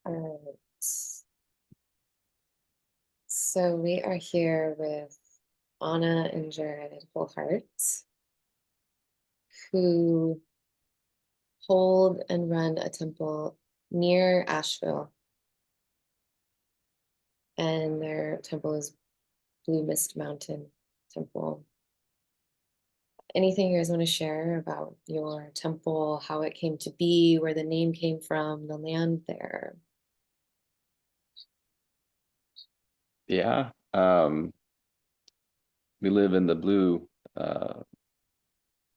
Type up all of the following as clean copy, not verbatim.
Alright. So we are here with Anna and Jared Whole Hearts, who hold and run a temple near Asheville, and their temple is Blue Mist Mountain Temple. Anything you guys want to share about your temple, how it came to be, where the name came from, the land there? Yeah, we live in the Blue uh,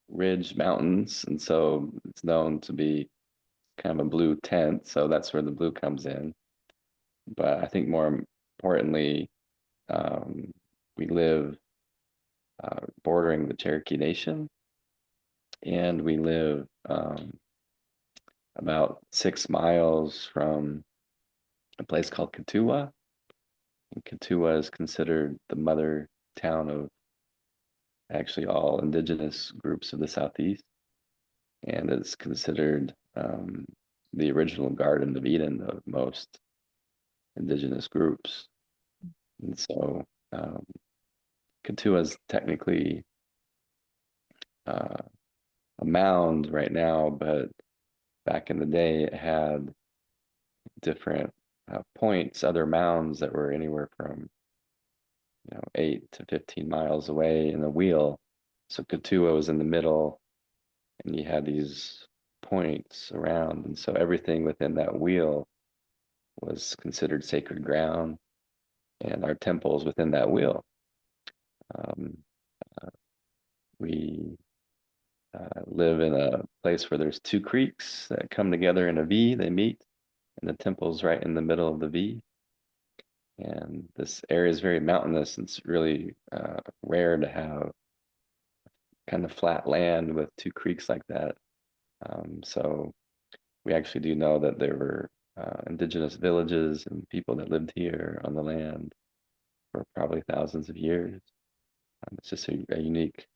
Ridge Mountains, and so it's known to be kind of a blue tent, so that's where the blue comes in. But I think more importantly, um, we live bordering the Cherokee Nation, and we live about 6 miles from a place called Katua. And Katua is considered the mother town of actually all indigenous groups of the Southeast. And it's considered the original Garden of Eden of most indigenous groups. And so Katua is technically uh, a mound right now, but back in the day it had different points, other mounds that were anywhere from 8 to 15 miles away in a wheel. So Katua was in the middle, and you had these points around, and so everything within that wheel was considered sacred ground, and our temples within that wheel. Um, uh, we live in a place where there's two creeks that come together in a V, they meet, and the temple's right in the middle of the V. And this area is very mountainous. It's really rare to have kind of flat land with two creeks like that. So we actually do know that there were indigenous villages and people that lived here on the land for probably thousands of years. It's just a unique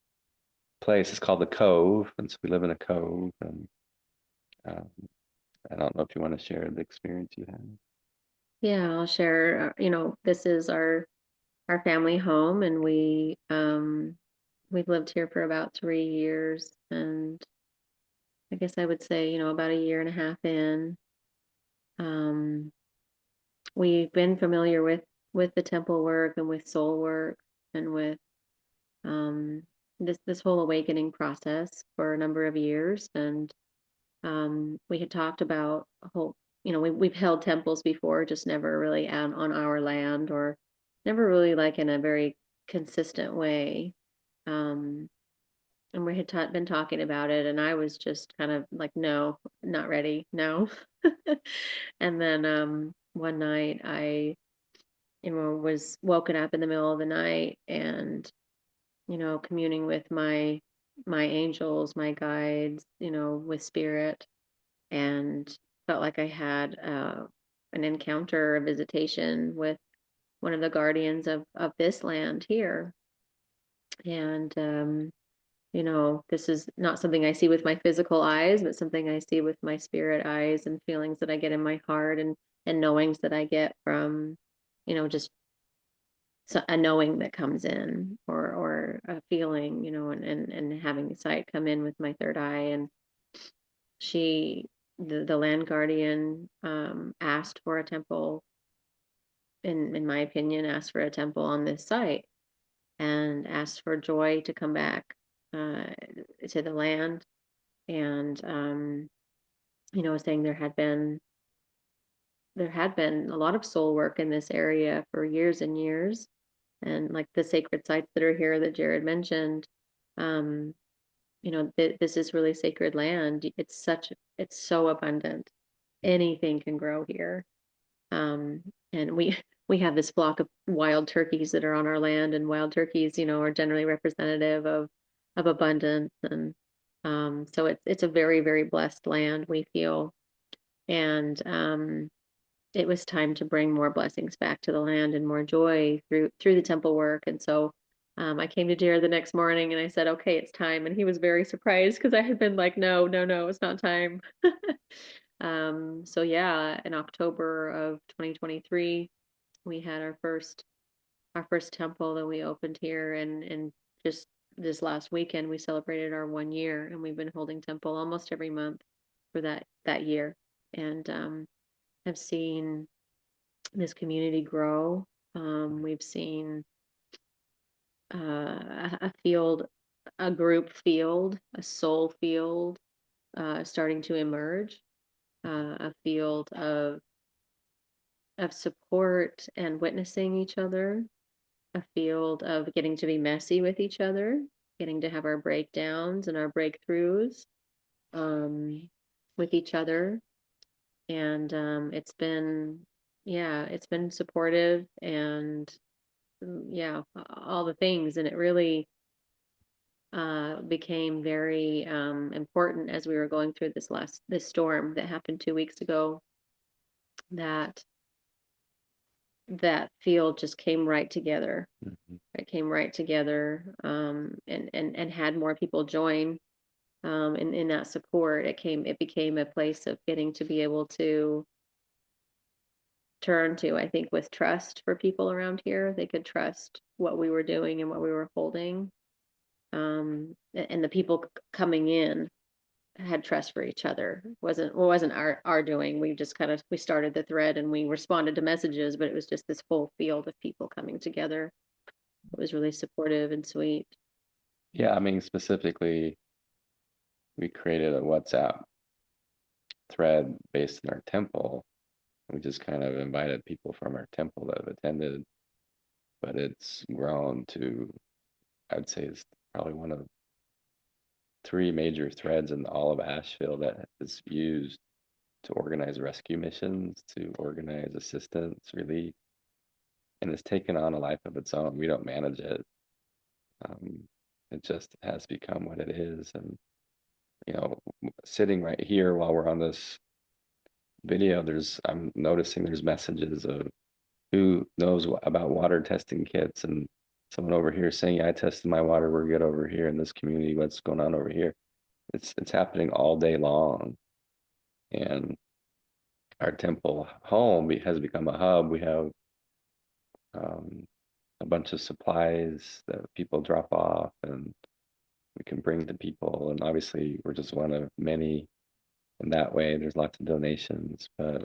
place. It's called the Cove, and so we live in a cove. And um, I don't know if you want to share the experience you had. Yeah, I'll share. This is our family home, and we've lived here for about 3 years, and I guess I would say, about a year and a half in. Um, we've been familiar with the temple work and with soul work and with um this whole awakening process for a number of years, and we had talked about a whole, we've held temples before, just never really on our land, or never really like in a very consistent way. Um, and we had been talking about it, and I was just kind of like, no, not ready, no. And then one night I, was woken up in the middle of the night, and communing with my angels, my guides, with spirit, and felt like I had an encounter, a visitation with one of the guardians of this land here. And this is not something I see with my physical eyes, but something I see with my spirit eyes, and feelings that I get in my heart, and knowings that I get from, just a knowing that comes in, or a feeling, and having sight come in with my third eye. And she the land guardian asked for a temple, in my opinion, asked for a temple on this site, and asked for joy to come back uh, to the land. And saying there had been a lot of soul work in this area for years and years, and like the sacred sites that are here that Jared mentioned. um this is really sacred land. It's so abundant. Anything can grow here. And we have this flock of wild turkeys that are on our land, and wild turkeys, are generally representative of abundance. And so it's a very, very blessed land, we feel. And it was time to bring more blessings back to the land, and more joy through the temple work. And so I came to Jared the next morning, and I said, "Okay, it's time." And he was very surprised, because I had been like, "No, no, no, it's not time." So yeah, in October of 2023, we had our first temple that we opened here, and just this last weekend we celebrated our 1 year, and we've been holding temple almost every month for that year, and have seen this community grow. We've seen a field, a group field, a soul field starting to emerge, a field of support and witnessing each other, a field of getting to be messy with each other, getting to have our breakdowns and our breakthroughs um, with each other. And it's been supportive and yeah, all the things. And it really became very important as we were going through this storm that happened 2 weeks ago. That field just came right together. Mhm. It came right together, and had more people join in that support. It became a place of getting to be able to turn to, I think, with trust for people around here. They could trust what we were doing and what we were holding. And the people coming in had trust for each other. It wasn't our doing. We just we started the thread and we responded to messages, but it was just this whole field of people coming together. It was really supportive and sweet. Yeah, I mean, specifically, we created a WhatsApp thread based in our temple. We just kind of invited people from our temple that have attended, but it's grown to, I'd say, it's probably one of 3 major threads in all of Asheville that is used to organize rescue missions, to organize assistance, relief, and it's taken on a life of its own. We don't manage it. Um, it just has become what it is. And, sitting right here while we're on this video, I'm noticing there's messages of who knows about water testing kits, and someone over here saying, yeah, I tested my water, we're good over here in this community, what's going on over here? It's happening all day long. And our temple home has become a hub. We have um, a bunch of supplies that people drop off and we can bring to people. And obviously, we're just one of many in that way. There's lots of donations, but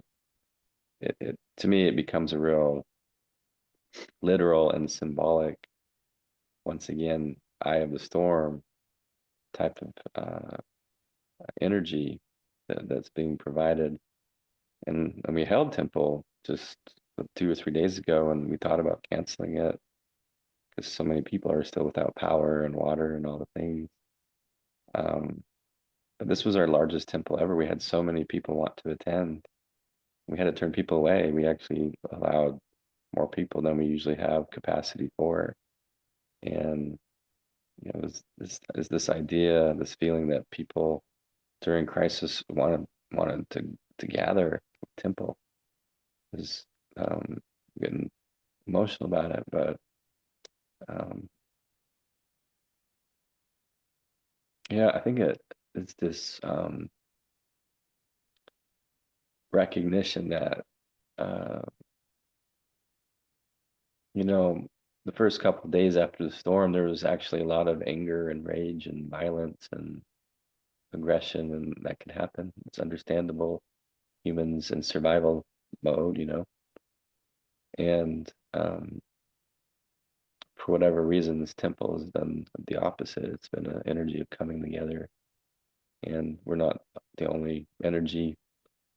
to me, it becomes a real literal and symbolic, once again, eye of the storm type of energy that's being provided. And we held temple just 2 or 3 days ago, and we thought about canceling it because so many people are still without power and water and all the things. But this was our largest temple ever. We had so many people want to attend. We had to turn people away. We actually allowed more people than we usually have capacity for. And it was this idea, this feeling that people during crisis wanted to gather temple. Is getting emotional about it, but um, yeah, I think it's this recognition that uh, the first couple of days after the storm, there was actually a lot of anger and rage and violence and aggression, and that can happen. It's understandable. Humans in survival mode, and for whatever reason, this temple has done the opposite. It's been an energy of coming together, and we're not the only energy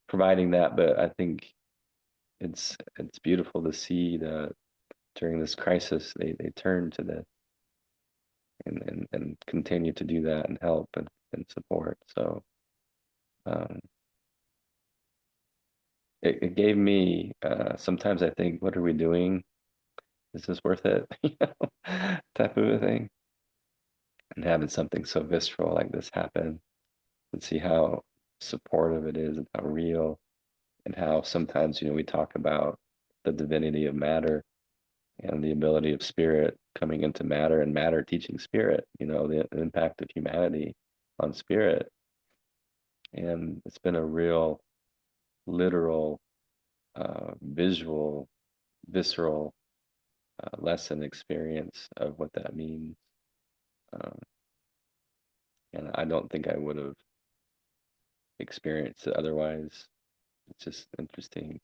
providing that, but I think it's beautiful to see that during this crisis they turn to this and continue to do that and help and support. So um, it gave me sometimes I think, what are we doing? Is this worth it? Type of a thing. And having something so visceral like this happen and see how supportive it is and how real, and how sometimes, we talk about the divinity of matter and the ability of spirit coming into matter and matter teaching spirit, the impact of humanity on spirit. And it's been a real literal, visual, visceral lesson experience of what that means. Um, and I don't think I would have experienced it otherwise. It's just interesting,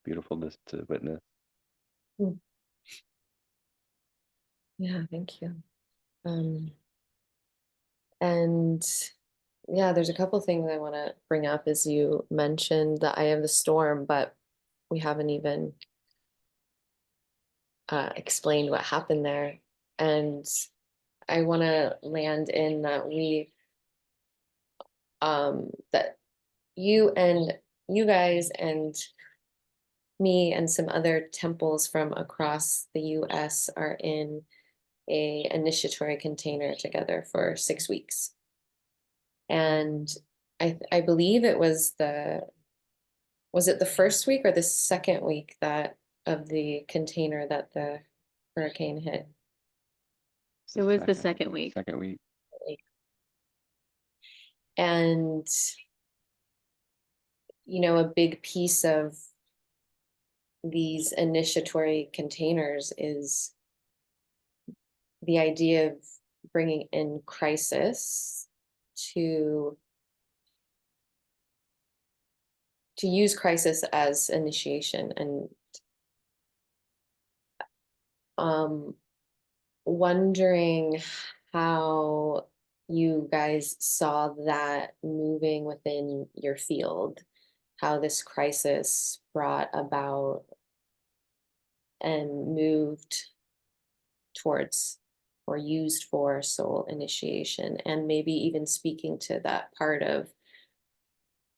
beautiful to witness. Yeah, thank you. And yeah, there's a couple things I want to bring up as you mentioned the eye of the storm, but we haven't even explained what happened there. And I want to land in that that you guys and me and some other temples from across the US are in a initiatory container together for 6 weeks. And I believe it was it the first week or the second week that of the container that the hurricane hit? It was the second week. Second week. And a big piece of these initiatory containers is the idea of bringing in crisis to use crisis as initiation, and wondering how you guys saw that moving within your field, how this crisis brought about and moved towards or used for soul initiation, and maybe even speaking to that part of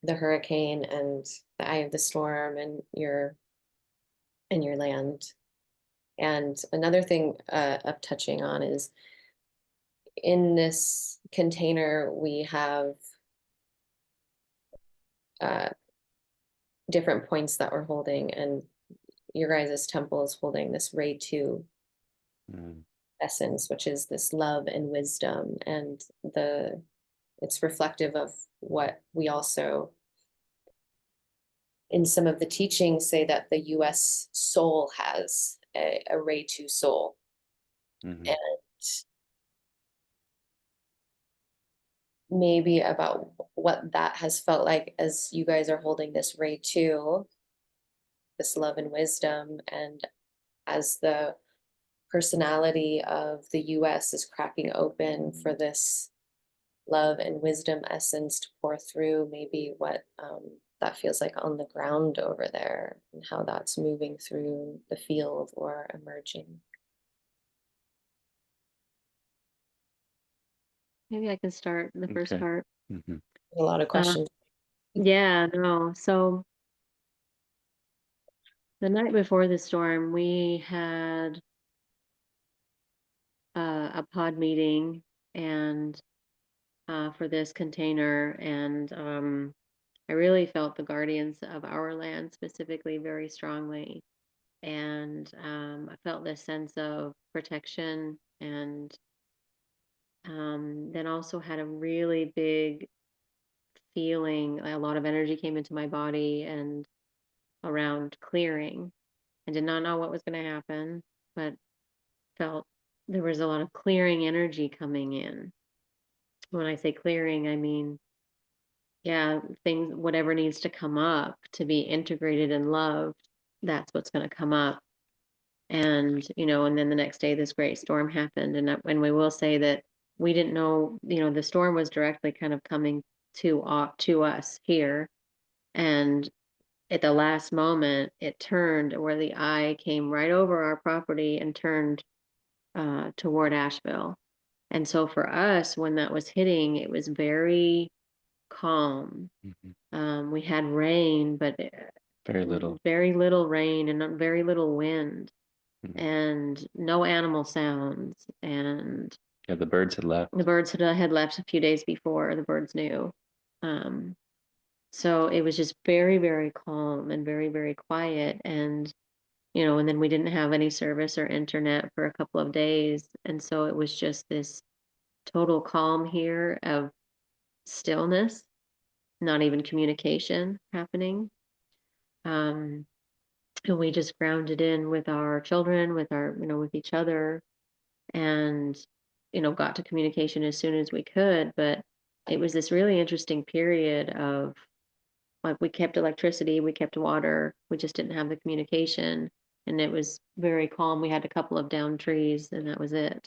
the hurricane and the eye of the storm and your land. And another thing of touching on is in this container we have different points that we're holding, and your guys' temple is holding this Ray 2 essence, which is this love and wisdom, and it's reflective of what we also in some of the teachings say that the US soul has a Ray 2 soul. And maybe about what that has felt like as you guys are holding this Ray 2, this love and wisdom, and as the personality of the US is cracking open for this love and wisdom essence to pour through, maybe what that feels like on the ground over there and how that's moving through the field or emerging. Maybe I can start the first part. A lot of questions. Yeah, no. So the night before the storm, we had a pod meeting and for this container, and I really felt the guardians of our land specifically very strongly, and I felt this sense of protection, and then also had a really big feeling. A lot of energy came into my body and around clearing. I did not know what was going to happen, but felt there was a lot of clearing energy coming in. When I say clearing, I mean, yeah, things, whatever needs to come up to be integrated and loved, that's what's going to come up. And, and then the next day, this great storm happened. And we will say that we didn't know, the storm was directly kind of coming to us here. And at the last moment, it turned where the eye came right over our property and turned toward Asheville. And so for us, when that was hitting, it was very calm. We had rain, but very little rain and very little wind, and no animal sounds. And yeah, the birds had left. The birds had left a few days before. The birds knew. So it was just very, very calm and very, very quiet. And and then we didn't have any service or internet for a couple of days. And so it was just this total calm here of stillness, not even communication happening. Um, and we just grounded in with our children, with our, with each other, and, got to communication as soon as we could. But it was this really interesting period of, like, we kept electricity, we kept water, we just didn't have the communication. And it was very calm. We had a couple of downed trees, and that was it.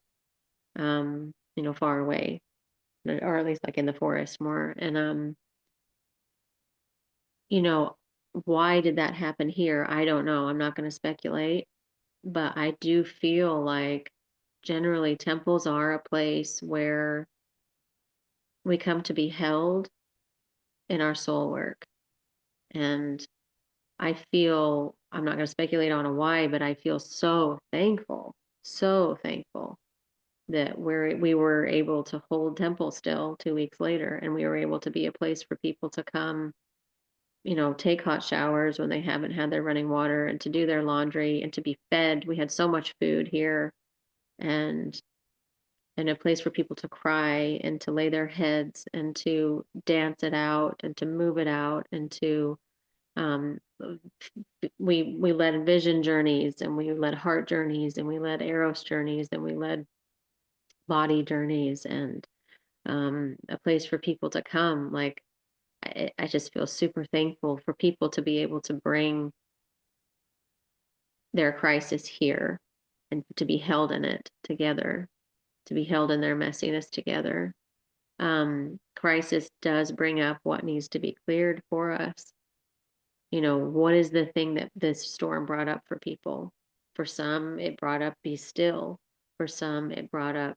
Far away, or at least like in the forest more. And you know, why did that happen here? I don't know. I'm not going to speculate, but I do feel like generally temples are a place where we come to be held in our soul work. And I feel, I'm not going to speculate on a why, but I feel so thankful that we were able to hold temple still 2 weeks later, and we were able to be a place for people to come, take hot showers when they haven't had their running water, and to do their laundry, and to be fed. We had so much food here, and a place for people to cry and to lay their heads and to dance it out and to move it out, and to um, we led vision journeys, and we led heart journeys, and we led eros journeys, and we led body journeys, and a place for people to come. Like, I just feel super thankful for people to be able to bring their crisis here, and to be held in it together, to be held in their messiness together. Crisis does bring up what needs to be cleared for us. What is the thing that this storm brought up for people? For some, it brought up be still. For some, it brought up,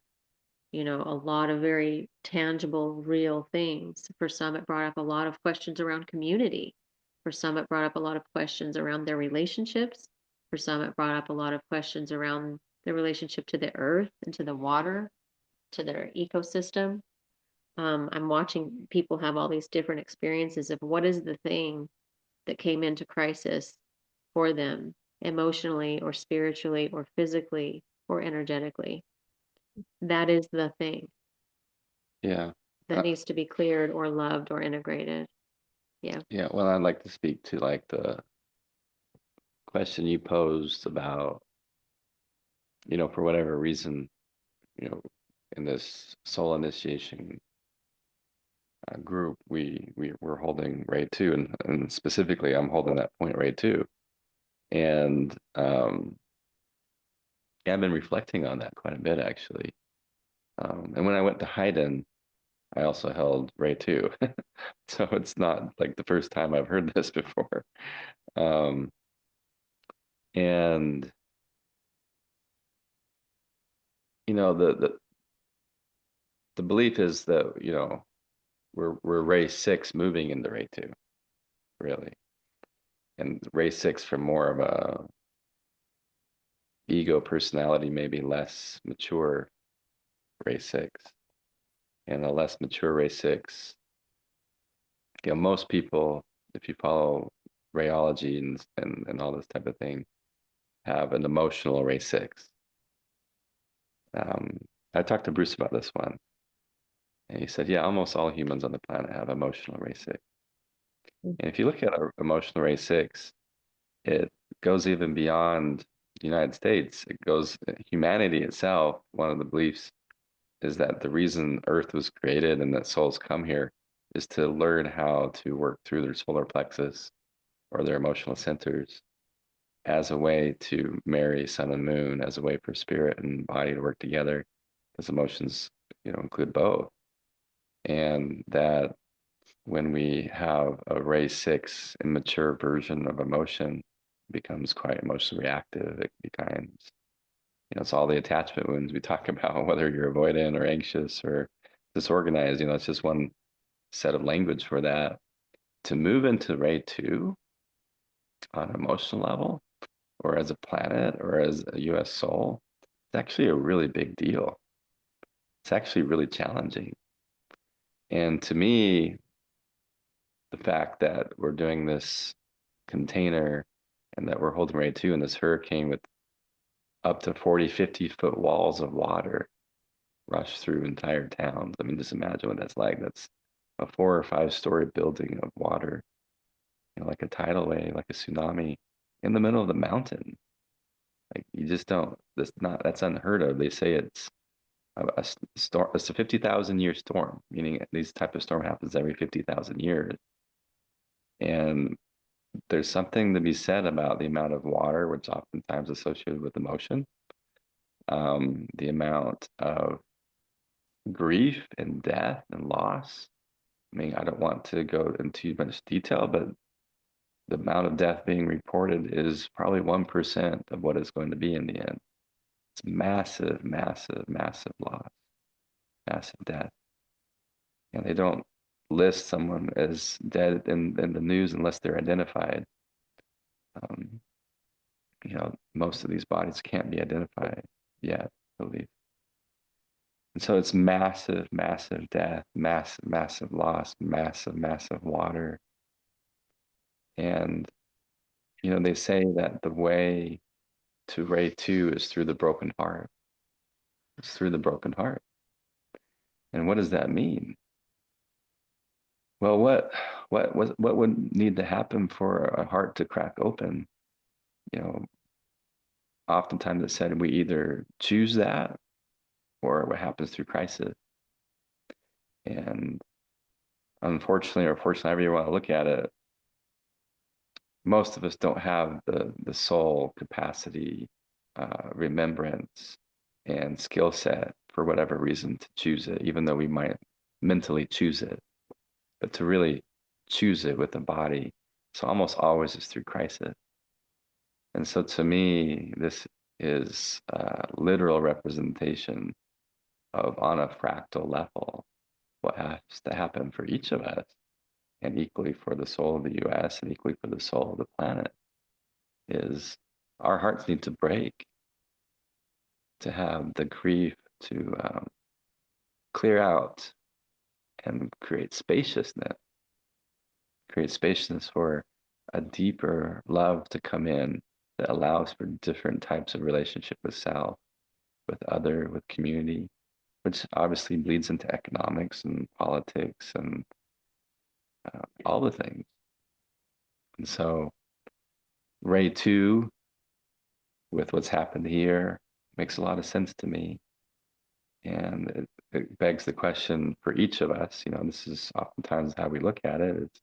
a lot of very tangible, real things. For some, it brought up a lot of questions around community. For some, it brought up a lot of questions around their relationships. For some, it brought up a lot of questions around their relationship to the earth and to the water, to their ecosystem. I'm watching people have all these different experiences of what is the thing that came into crisis for them, emotionally or spiritually or physically or energetically. That is the thing Yeah. that needs to be cleared or loved or integrated. Yeah. Yeah. Well, I'd like to speak to like the question you posed about, for whatever reason, you know, in this soul initiation group, we're holding Ray 2, and specifically, I'm holding that point Ray 2, and yeah, I've been reflecting on that quite a bit actually. And when I went to Haydn, I also held Ray 2, so it's not like the first time I've heard this before. Um, and the belief is that we're Ray 6 moving into Ray 2, really, and Ray 6 from more of a ego personality, maybe less mature Ray 6, and a less mature Ray 6. Most people, if you follow rayology and all this type of thing, have an emotional Ray 6. Um, I talked to Bruce about this one, and he said, yeah, almost all humans on the planet have emotional Ray 6. And if you look at our emotional Ray 6, it goes even beyond the United States. It goes, humanity itself, one of the beliefs is that the reason Earth was created and that souls come here is to learn how to work through their solar plexus or their emotional centers as a way to marry sun and moon, as a way for spirit and body to work together, because emotions, include both. And that when we have a Ray 6 immature version of emotion, it becomes quite emotionally reactive. It becomes, it's all the attachment wounds we talk about, whether you're avoidant or anxious or disorganized, it's just one set of language for that. To move into Ray 2 on an emotional level, or as a planet, or as a US soul, it's actually a really big deal. It's actually really challenging. And to me, the fact that we're doing this container and that we're holding Ray 2 in this hurricane with up to 40, 50-foot walls of water rush through entire towns. I mean, just imagine what that's like. That's a 4 or 5 story building of water, like like a tidal wave, like a tsunami in the middle of the mountain. Like you just don't, that's unheard of. They say it's a storm, it's a 50,000 year storm, meaning these type of storm happens every 50,000 years. And there's something to be said about the amount of water, which oftentimes associated with emotion, the amount of grief and death and loss. I mean, I don't want to go into too much detail, but the amount of death being reported is probably 1% of what it's going to be in the end. It's massive, massive, massive loss, massive death. And they don't list someone as dead in the news unless they're identified. Um, most of these bodies can't be identified yet, at least. And so it's massive, massive death, massive, massive loss, massive, massive water. And, they say that the way to Ray 2 is through the broken heart. It's through the broken heart. And what does that mean? Well, what would need to happen for a heart to crack open? Oftentimes it's said we either choose that or what happens through crisis. And unfortunately, or fortunately, however you want to look at it, most of us don't have the soul capacity, remembrance, and skill set for whatever reason to choose it, even though we might mentally choose it. But to really choose it with the body, so almost always is through crisis. And so to me, this is a literal representation of, on a fractal level, what has to happen for each of us, and equally for the soul of the US and equally for the soul of the planet, is our hearts need to break to have the grief to clear out and create spaciousness for a deeper love to come in that allows for different types of relationship with self, with other, with community, which obviously bleeds into economics and politics and all the things. And so Ray 2, with what's happened here, makes a lot of sense to me. And it begs the question for each of us, this is oftentimes how we look at it. It's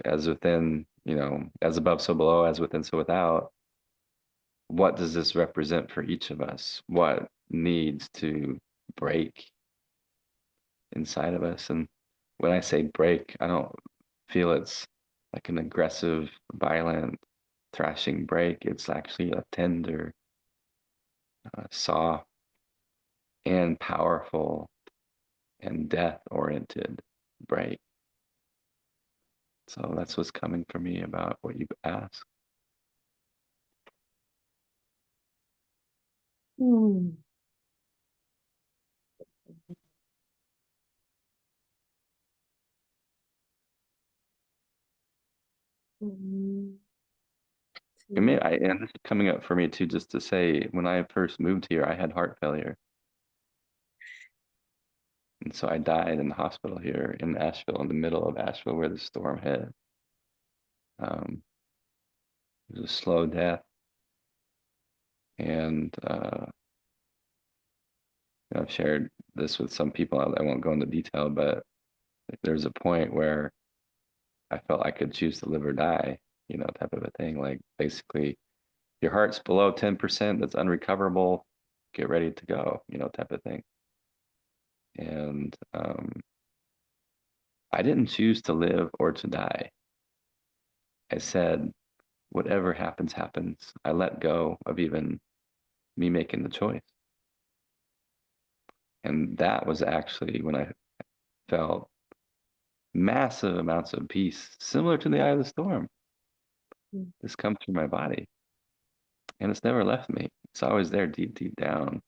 as within, as above, so below, as within, so without. What does this represent for each of us? What needs to break inside of us? And when I say break, I don't feel it's like an aggressive, violent, thrashing break. It's actually a tender, soft, and powerful and death-oriented break. So that's what's coming for me about what you asked. Hmm. Mm. And this is coming up for me too, just to say, when I first moved here, I had heart failure. And so I died in the hospital here in Asheville, in the middle of Asheville, where the storm hit. It was a slow death. And I've shared this with some people. I won't go into detail, but there's a point where I felt I could choose to live or die, type of a thing. Like basically, your heart's below 10%, that's unrecoverable, get ready to go, type of thing. And I didn't choose to live or to die. I said, whatever happens, happens. I let go of even me making the choice. And that was actually when I felt massive amounts of peace, similar to the eye of the storm. This comes through my body. And it's never left me. It's always there deep, deep down.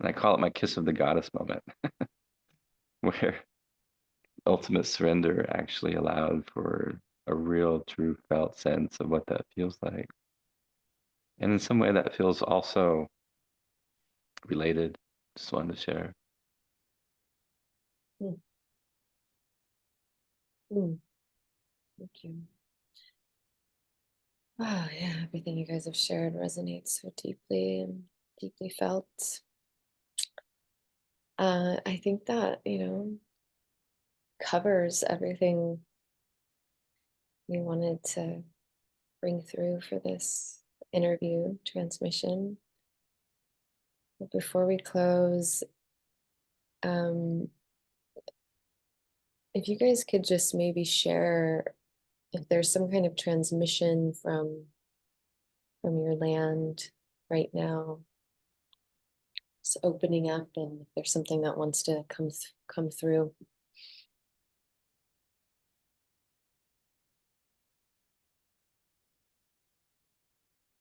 And I call it my kiss of the goddess moment, where ultimate surrender actually allowed for a real, true felt sense of what that feels like. And in some way that feels also related. Just wanted to share. Mm. Thank you. Oh, yeah, everything you guys have shared resonates so deeply and deeply felt. I think that, covers everything we wanted to bring through for this interview transmission. But before we close, um, if you guys could just maybe share if there's some kind of transmission from your land right now, it's opening up, and if there's something that wants to come through.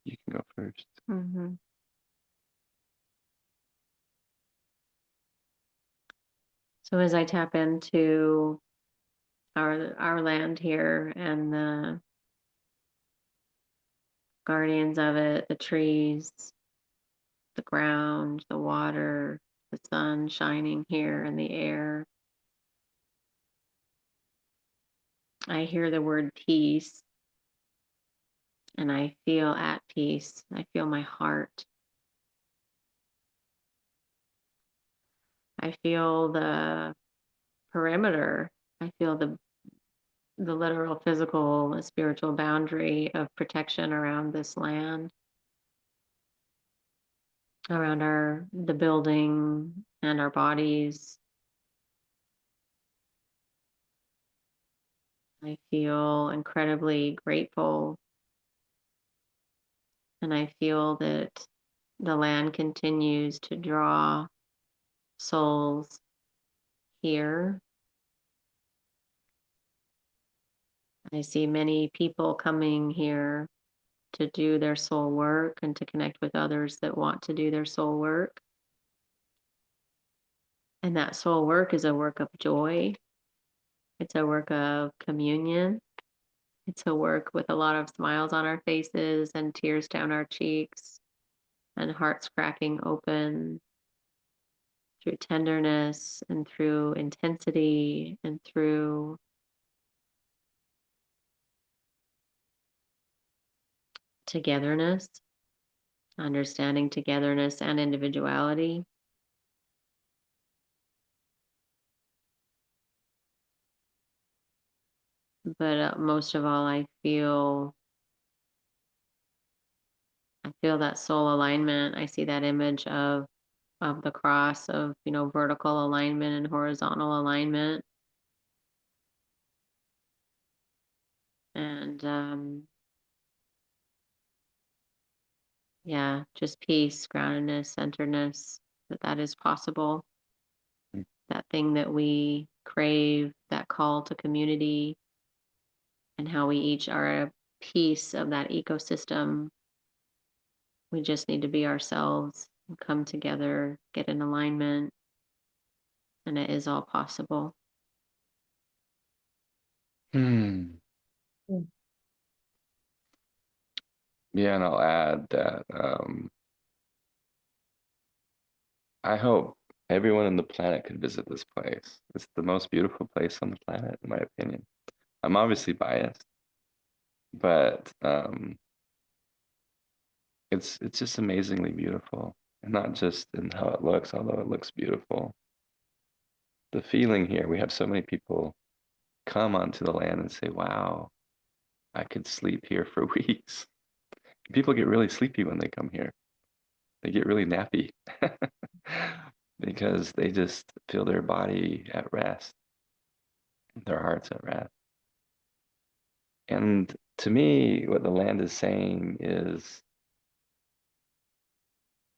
You can go first. Mm-hmm. So as I tap into our land here and the guardians of it, the trees, the ground, the water, the sun shining here in the air, I hear the word peace and I feel at peace. I feel my heart. I feel the perimeter. I feel the literal physical spiritual boundary of protection around this land, around the building and our bodies. I feel incredibly grateful, and I feel that the land continues to draw souls here. I see many people coming here to do their soul work and to connect with others that want to do their soul work. And that soul work is a work of joy. It's a work of communion. It's a work with a lot of smiles on our faces and tears down our cheeks and hearts cracking open through tenderness and through intensity and through togetherness, understanding togetherness and individuality. But most of all, I feel that soul alignment. I see that image of the cross of, vertical alignment and horizontal alignment. And yeah, just peace, groundedness, centeredness, that is possible. Mm. That thing that we crave, that call to community, and how we each are a piece of that ecosystem. We just need to be ourselves and come together, get in alignment, and it is all possible. Hmm. Mm. Yeah, and I'll add that I hope everyone on the planet could visit this place. It's the most beautiful place on the planet, in my opinion. I'm obviously biased, but it's just amazingly beautiful, and not just in how it looks, although it looks beautiful. The feeling here, we have so many people come onto the land and say, "Wow, I could sleep here for weeks." People get really sleepy when they come here. They get really nappy because they just feel their body at rest, their heart's at rest. And to me, what the land is saying is,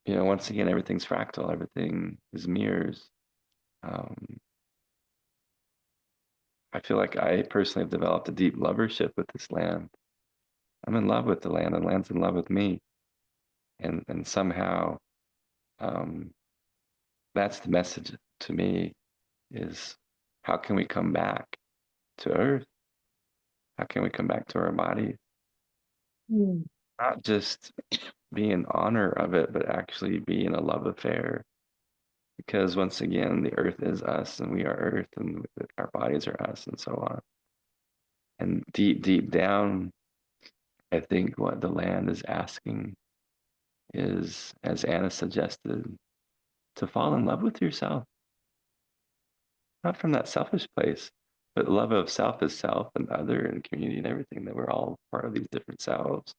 once again, everything's fractal, everything is mirrors. Um, I feel like I personally have developed a deep lovership with this land. I'm in love with the land, and the land's in love with me. And somehow, um, that's the message to me is how can we come back to Earth? How can we come back to our bodies? Mm. Not just be in honor of it, but actually be in a love affair. Because once again, the Earth is us, and we are Earth, and our bodies are us, and so on. And deep, deep down, I think what the land is asking is, as Anna suggested, to fall in love with yourself. Not from that selfish place, but love of self is self and other and community and everything, that we're all part of these different selves.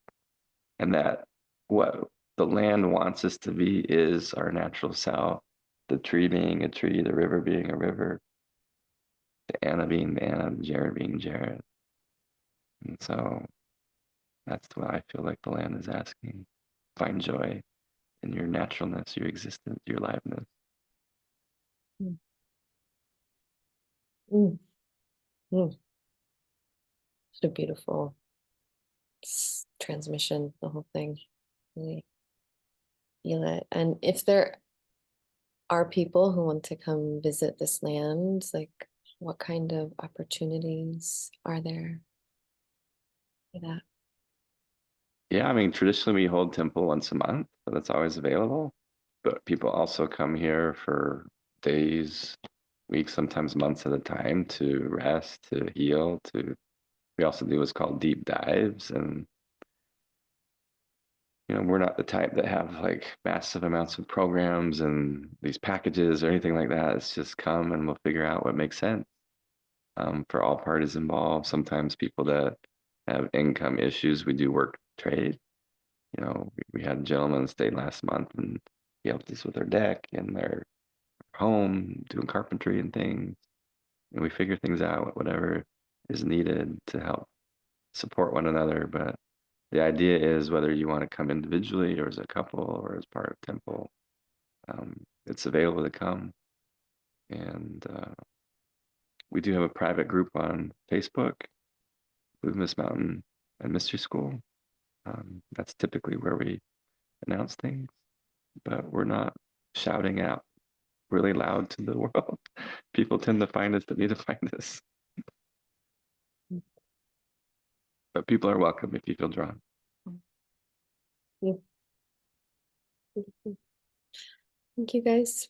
And that what the land wants us to be is our natural self, the tree being a tree, the river being a river, the Anna being the Anna, Jared being Jared. And so that's what I feel like the land is asking. Find joy in your naturalness, your existence, your liveness. Mm, mm. What a beautiful transmission, the whole thing. Really feel it. And if there are people who want to come visit this land, like what kind of opportunities are there for that? Yeah, I mean, traditionally we hold temple once a month, so that's always available. But people also come here for days, weeks, sometimes months at a time to rest, to heal, to we also do what's called deep dives. And we're not the type that have like massive amounts of programs and these packages or anything like that. It's just come and we'll figure out what makes sense for all parties involved. Sometimes people that have income issues, we do work trade. We had a gentleman stay last month and he helped us with their deck and their home, doing carpentry and things. And we figure things out, whatever is needed to help support one another. But the idea is whether you want to come individually or as a couple or as part of temple, it's available to come. And we do have a private group on Facebook, Buddhist Mountain and Mystery School. That's typically where we announce things, but we're not shouting out really loud to the world. People tend to find us that need to find us. But people are welcome if you feel drawn. Thank you guys.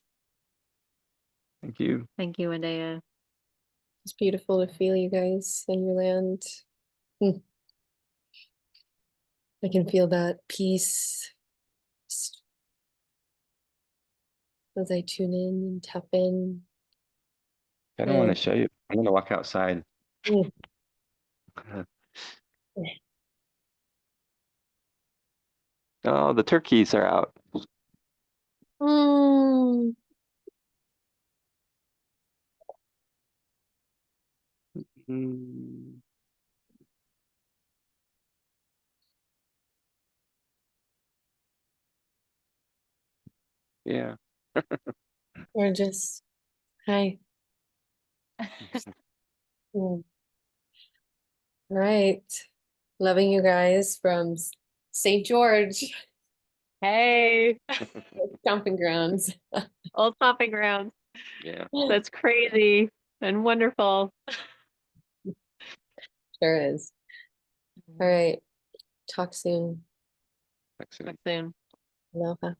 Thank you. Thank you, Adea. It's beautiful to feel you guys and your land. I can feel that peace just as I tune in and tap in. I don't want to And show you. I'm going to walk outside. mm, Oh, the turkeys are out. mm, Mm, yeah. gorgeous. Hi. Mm. All right. Loving you guys from St. George, Hey, stomping grounds. old stomping grounds. Yeah. That's crazy and wonderful. Sure is. All right. Talk soon. Thanks. Talk soon. Aloha.